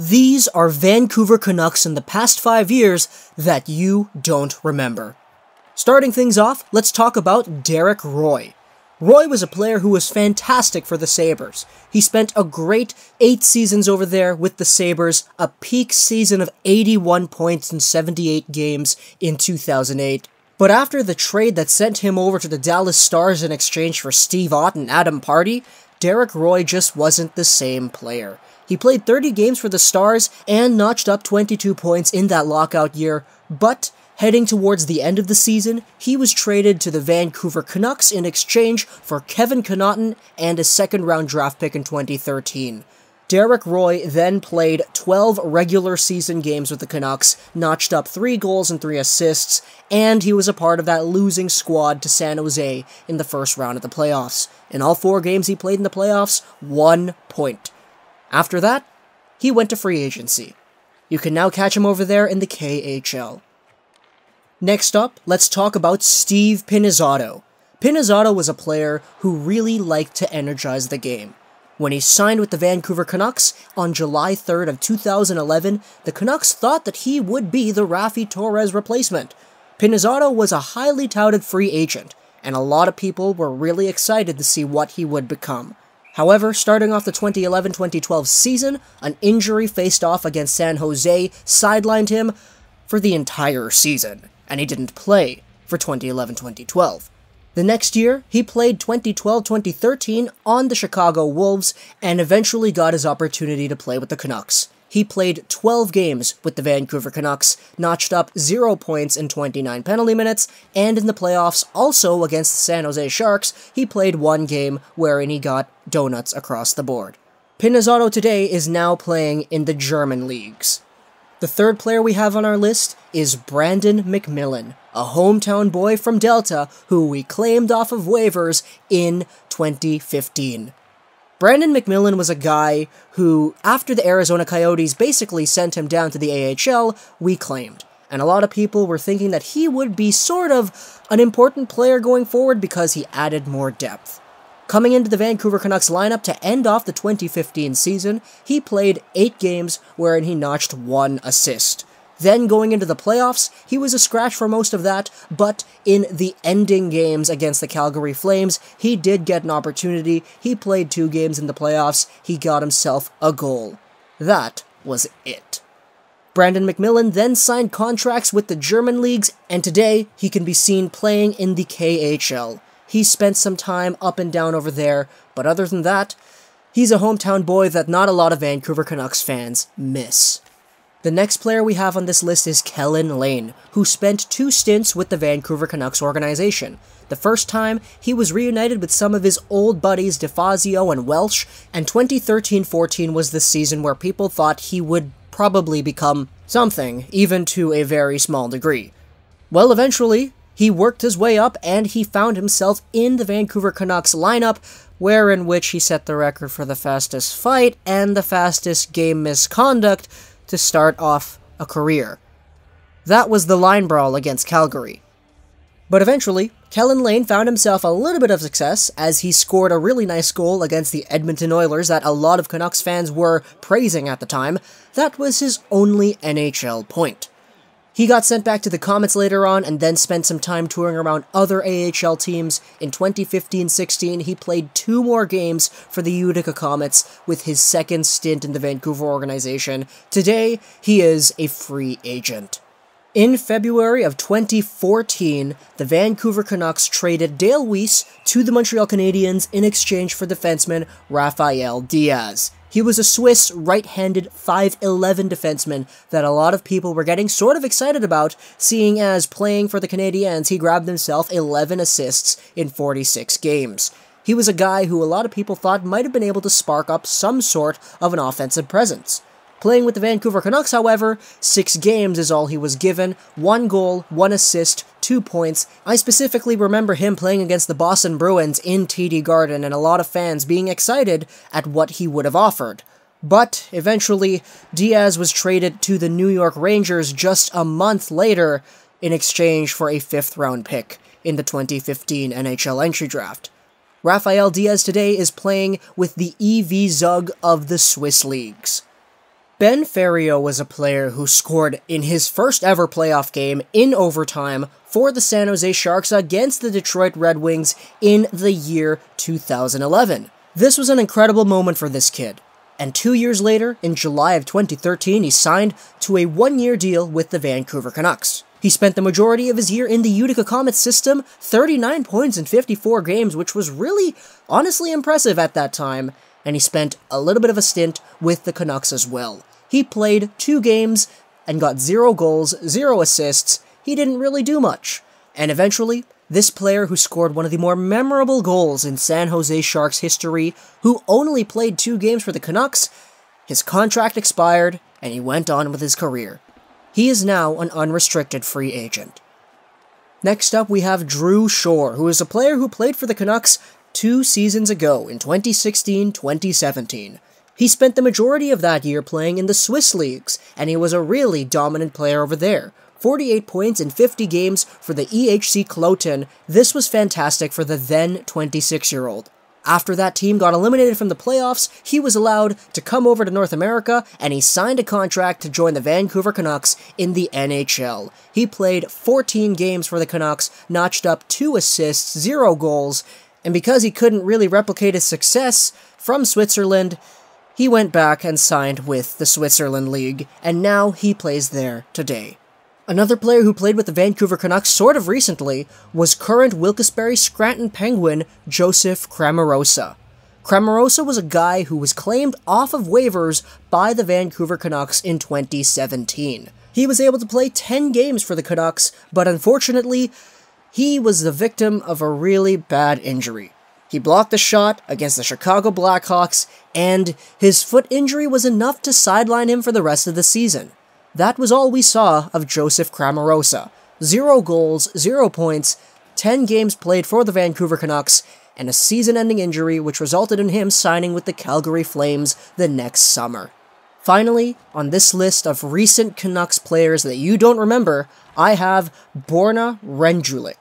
These are Vancouver Canucks in the past 5 years that you don't remember. Starting things off, let's talk about Derek Roy. Roy was a player who was fantastic for the Sabres. He spent a great 8 seasons over there with the Sabres, a peak season of 81 points in 78 games in 2008. But after the trade that sent him over to the Dallas Stars in exchange for Steve Ott and Adam Pardy, Derek Roy just wasn't the same player. He played 30 games for the Stars and notched up 22 points in that lockout year, but heading towards the end of the season, he was traded to the Vancouver Canucks in exchange for Kevin Connauton and a second-round draft pick in 2013. Derek Roy then played 12 regular season games with the Canucks, notched up 3 goals and 3 assists, and he was a part of that losing squad to San Jose in the first round of the playoffs. In all 4 games he played in the playoffs, 1 point. After that, he went to free agency. You can now catch him over there in the KHL. Next up, let's talk about Steve Pinizzotto. Pinizzotto was a player who really liked to energize the game. When he signed with the Vancouver Canucks on July 3rd of 2011, the Canucks thought that he would be the Raffi Torres replacement. Pinizzotto was a highly touted free agent, and a lot of people were really excited to see what he would become. However, starting off the 2011-2012 season, an injury faced off against San Jose sidelined him for the entire season, and he didn't play for 2011-2012. The next year, he played 2012-2013 on the Chicago Wolves and eventually got his opportunity to play with the Canucks. He played 12 games with the Vancouver Canucks, notched up 0 points in 29 penalty minutes, and in the playoffs, also against the San Jose Sharks, he played 1 game wherein he got donuts across the board. Pinizzotto today is now playing in the German leagues. The third player we have on our list is Brandon McMillan, a hometown boy from Delta who we claimed off of waivers in 2015. Brandon McMillan was a guy who, after the Arizona Coyotes basically sent him down to the AHL, we claimed. And a lot of people were thinking that he would be sort of an important player going forward because he added more depth. Coming into the Vancouver Canucks lineup to end off the 2015 season, he played 8 games wherein he notched 1 assist. Then going into the playoffs, he was a scratch for most of that, but in the ending games against the Calgary Flames, he did get an opportunity. He played 2 games in the playoffs. He got himself a goal. That was it. Brandon McMillan then signed contracts with the German leagues, and today he can be seen playing in the KHL. He spent some time up and down over there, but other than that, he's a hometown boy that not a lot of Vancouver Canucks fans miss. The next player we have on this list is Kellan Lain, who spent 2 stints with the Vancouver Canucks organization. The first time, he was reunited with some of his old buddies DeFazio and Welsh, and 2013-14 was the season where people thought he would probably become something, even to a very small degree. Well, eventually, he worked his way up and he found himself in the Vancouver Canucks lineup, wherein which he set the record for the fastest fight and the fastest game misconduct to start off a career. That was the line brawl against Calgary. But eventually, Kellan Lain found himself a little bit of success as he scored a really nice goal against the Edmonton Oilers that a lot of Canucks fans were praising at the time. That was his only NHL point. He got sent back to the Comets later on and then spent some time touring around other AHL teams. In 2015-16, he played 2 more games for the Utica Comets with his second stint in the Vancouver organization. Today, he is a free agent. In February of 2014, the Vancouver Canucks traded Dale Weiss to the Montreal Canadiens in exchange for defenseman Raphael Diaz. He was a Swiss right-handed 5'11" defenseman that a lot of people were getting sort of excited about, seeing as playing for the Canadiens he grabbed himself 11 assists in 46 games. He was a guy who a lot of people thought might have been able to spark up some sort of an offensive presence. Playing with the Vancouver Canucks, however, 6 games is all he was given, 1 goal, 1 assist, 2 points. I specifically remember him playing against the Boston Bruins in TD Garden and a lot of fans being excited at what he would have offered. But eventually, Diaz was traded to the New York Rangers just a month later in exchange for a 5th-round pick in the 2015 NHL entry draft. Raphael Diaz today is playing with the EV Zug of the Swiss leagues. Benn Ferriero was a player who scored in his first ever playoff game in overtime for the San Jose Sharks against the Detroit Red Wings in the year 2011. This was an incredible moment for this kid, and 2 years later, in July of 2013, he signed to a one-year deal with the Vancouver Canucks. He spent the majority of his year in the Utica Comets system, 39 points in 54 games, which was really, honestly impressive at that time, and he spent a little bit of a stint with the Canucks as well. He played 2 games and got 0 goals, 0 assists. He didn't really do much. And eventually, this player who scored one of the more memorable goals in San Jose Sharks history, who only played 2 games for the Canucks, his contract expired and he went on with his career. He is now an unrestricted free agent. Next up, we have Drew Shore, who is a player who played for the Canucks 2 seasons ago in 2016-2017. He spent the majority of that year playing in the Swiss leagues, and he was a really dominant player over there. 48 points in 50 games for the EHC Cloton. This was fantastic for the then 26-year-old. After that team got eliminated from the playoffs, he was allowed to come over to North America, and he signed a contract to join the Vancouver Canucks in the NHL. He played 14 games for the Canucks, notched up 2 assists, 0 goals, and because he couldn't really replicate his success from Switzerland, he went back and signed with the Switzerland League, and now he plays there today. Another player who played with the Vancouver Canucks sort of recently was current Wilkes-Barre Scranton Penguin Joseph Cramarossa. Cramarossa was a guy who was claimed off of waivers by the Vancouver Canucks in 2017. He was able to play 10 games for the Canucks, but unfortunately, he was the victim of a really bad injury. He blocked a shot against the Chicago Blackhawks, and his foot injury was enough to sideline him for the rest of the season. That was all we saw of Joseph Cramarossa. 0 goals, 0 points, 10 games played for the Vancouver Canucks, and a season-ending injury which resulted in him signing with the Calgary Flames the next summer. Finally, on this list of recent Canucks players that you don't remember, I have Borna Renjulik.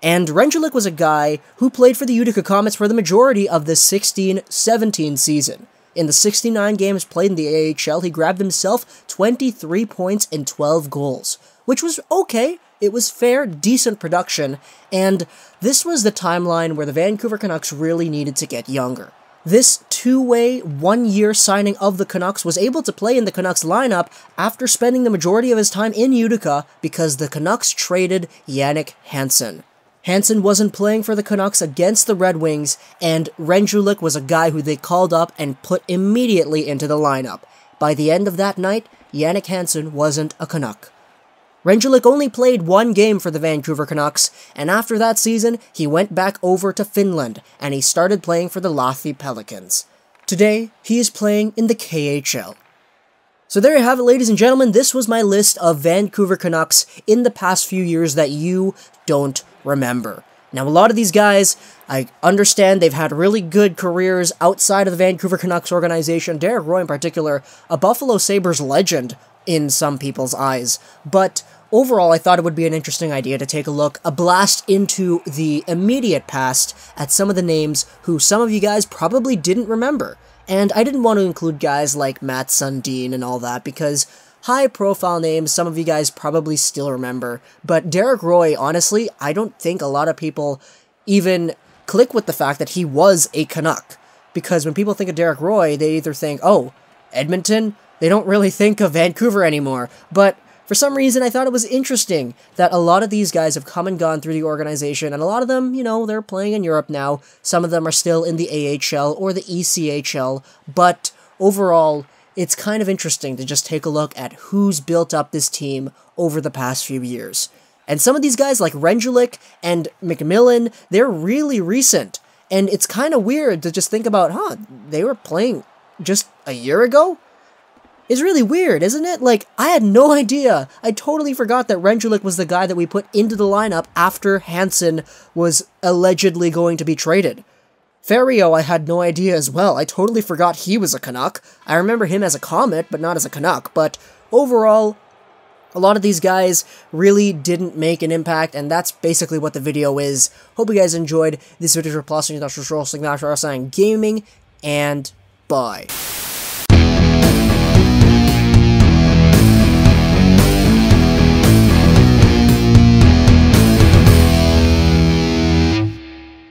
And Renjulik was a guy who played for the Utica Comets for the majority of the 16-17 season. In the 69 games played in the AHL, he grabbed himself 23 points and 12 goals, which was okay. It was fair, decent production, and this was the timeline where the Vancouver Canucks really needed to get younger. This 2-way, 1-year signing of the Canucks was able to play in the Canucks lineup after spending the majority of his time in Utica because the Canucks traded Jannik Hansen. Hansen wasn't playing for the Canucks against the Red Wings, and Renjulik was a guy who they called up and put immediately into the lineup. By the end of that night, Jannik Hansen wasn't a Canuck. Renjulik only played 1 game for the Vancouver Canucks, and after that season, he went back over to Finland, and he started playing for the Lahti Pelicans. Today, he is playing in the KHL. So there you have it, ladies and gentlemen. This was my list of Vancouver Canucks in the past few years that you don't remember. Now, a lot of these guys, I understand they've had really good careers outside of the Vancouver Canucks organization. Derek Roy in particular, a Buffalo Sabres legend in some people's eyes. But overall, I thought it would be an interesting idea to take a blast into the immediate past at some of the names who some of you guys probably didn't remember. And I didn't want to include guys like Matt Sundin and all that because high-profile names some of you guys probably still remember. But Derek Roy, honestly, I don't think a lot of people even click with the fact that he was a Canuck. Because when people think of Derek Roy, they either think, oh, Edmonton? They don't really think of Vancouver anymore. But for some reason, I thought it was interesting that a lot of these guys have come and gone through the organization, and a lot of them, you know, they're playing in Europe now. Some of them are still in the AHL or the ECHL, but overall, it's kind of interesting to just take a look at who's built up this team over the past few years. And some of these guys, like Renjulik and McMillan, they're really recent, and it's kind of weird to just think about, they were playing just a year ago? It's really weird, isn't it? Like, I had no idea. I totally forgot that Renjulik was the guy that we put into the lineup after Hansen was allegedly going to be traded. Ferriero, I had no idea as well. I totally forgot he was a Canuck. I remember him as a Comet, but not as a Canuck. But overall, a lot of these guys really didn't make an impact, and that's basically what the video is. Hope you guys enjoyed this video for Plus and Gaming, and bye.